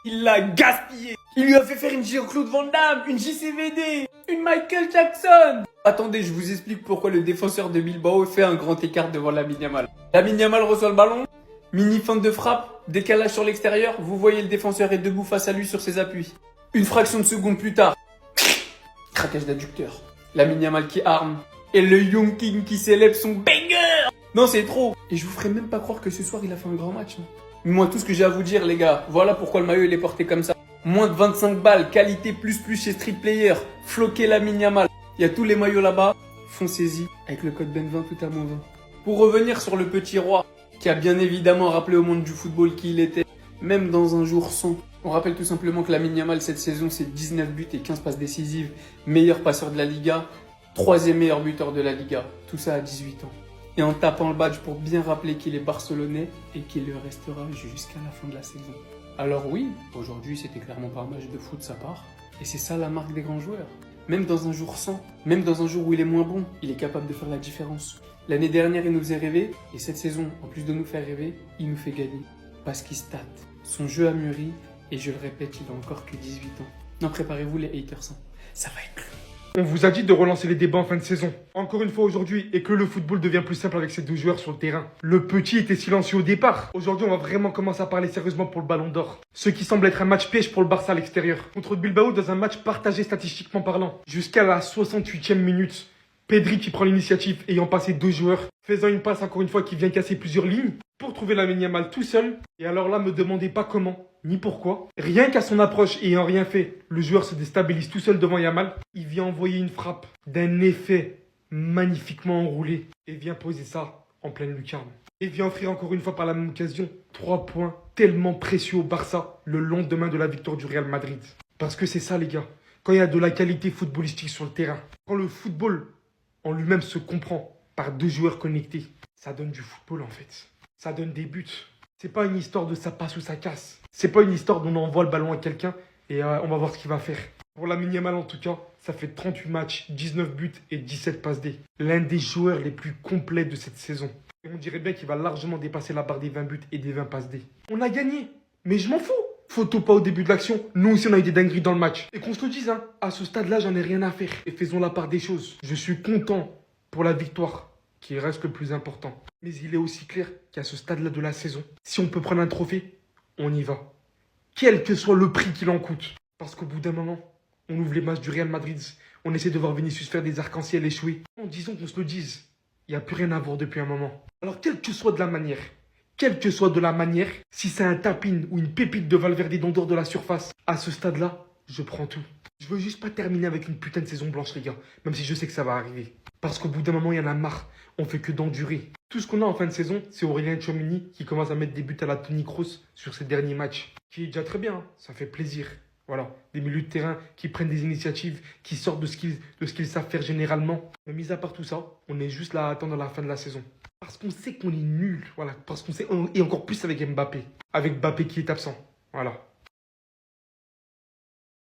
Il l'a gaspillé. Il lui a fait faire une Jean-Claude Van Damme, une JCVD, une Michael Jackson. Attendez, je vous explique pourquoi le défenseur de Bilbao fait un grand écart devant Lamine Yamal. Lamine Yamal reçoit le ballon, mini feinte de frappe, décalage sur l'extérieur, vous voyez le défenseur est debout face à lui sur ses appuis. Une fraction de seconde plus tard, craquage d'adducteur. Lamine Yamal qui arme. Et le Young King qui célèbre son banger. Non, c'est trop. Et je vous ferai même pas croire que ce soir, il a fait un grand match. Mais moi, tout ce que j'ai à vous dire, les gars, voilà pourquoi le maillot, il est porté comme ça. Moins de 25 balles, qualité plus chez Street Player. Floqué Lamine Yamal. Il y a tous les maillots là-bas. Foncez-y avec le code BEN20 tout à mon 20. Pour revenir sur le petit roi, qui a bien évidemment rappelé au monde du football qui il était, même dans un jour sans. On rappelle tout simplement que Lamine Yamal, cette saison, c'est 19 buts et 15 passes décisives. Meilleur passeur de la Liga. Troisième meilleur buteur de la Liga. Tout ça à 18 ans. Et en tapant le badge pour bien rappeler qu'il est barcelonais et qu'il le restera jusqu'à la fin de la saison. Alors oui, aujourd'hui, c'était clairement pas un match de foot de sa part. Et c'est ça la marque des grands joueurs. Même dans un jour sans, même dans un jour où il est moins bon, il est capable de faire la différence. L'année dernière, il nous faisait rêver. Et cette saison, en plus de nous faire rêver, il nous fait gagner. Parce qu'il stat. Son jeu a mûri. Et je le répète, il a encore que 18 ans. Non, préparez-vous les haters. Ça va être long. On vous a dit de relancer les débats en fin de saison. Encore une fois aujourd'hui, et que le football devient plus simple avec ces deux joueurs sur le terrain. Le petit était silencieux au départ. Aujourd'hui, on va vraiment commencer à parler sérieusement pour le Ballon d'Or. Ce qui semble être un match piège pour le Barça à l'extérieur. Contre Bilbao dans un match partagé statistiquement parlant. Jusqu'à la 68e minute. Pedri qui prend l'initiative ayant passé deux joueurs. Faisant une passe encore une fois qui vient casser plusieurs lignes. Pour trouver Lamine Yamal tout seul. Et alors là, me demandez pas comment. Ni pourquoi. Rien qu'à son approche et ayant rien fait, le joueur se déstabilise tout seul devant Yamal. Il vient envoyer une frappe d'un effet magnifiquement enroulé et vient poser ça en pleine lucarne. Et vient offrir encore une fois par la même occasion 3 points tellement précieux au Barça le lendemain de la victoire du Real Madrid. Parce que c'est ça les gars, quand il y a de la qualité footballistique sur le terrain, quand le football en lui-même se comprend par deux joueurs connectés, ça donne du football en fait. Ça donne des buts. C'est pas une histoire de ça passe ou ça casse. C'est pas une histoire d'on envoie le ballon à quelqu'un et on va voir ce qu'il va faire. Pour Lamine Yamal en tout cas, ça fait 38 matchs, 19 buts et 17 passes D. L'un des joueurs les plus complets de cette saison. Et on dirait bien qu'il va largement dépasser la barre des 20 buts et des 20 passes D. On a gagné, mais je m'en fous. Photo pas au début de l'action. Nous aussi on a eu des dingueries dans le match. Et qu'on se le dise, hein, à ce stade-là j'en ai rien à faire. Et faisons la part des choses. Je suis content pour la victoire, qui reste le plus important. Mais il est aussi clair qu'à ce stade-là de la saison, si on peut prendre un trophée, on y va. Quel que soit le prix qu'il en coûte. Parce qu'au bout d'un moment, on ouvre les matchs du Real Madrid, on essaie de voir Vinicius faire des arcs-en-ciel échouer. En disant qu'on se le dise, il n'y a plus rien à voir depuis un moment. Alors quelle que soit de la manière, si c'est un tapin ou une pépite de Valverde en dehors de la surface, à ce stade-là, je prends tout. Je veux juste pas terminer avec une putain de saison blanche les gars, même si je sais que ça va arriver. Parce qu'au bout d'un moment, il y en a marre. On fait que d'endurer. Tout ce qu'on a en fin de saison, c'est Aurélien Tchouaméni qui commence à mettre des buts à la Toni Kroos sur ses derniers matchs. Qui est déjà très bien, hein. Ça fait plaisir. Voilà, des milieux de terrain qui prennent des initiatives, qui sortent de ce qu'ils savent faire généralement. Mais mis à part tout ça, on est juste là à attendre la fin de la saison. Parce qu'on sait qu'on est nul, voilà. Parce qu'on sait, et encore plus avec Mbappé. Avec Mbappé qui est absent, voilà.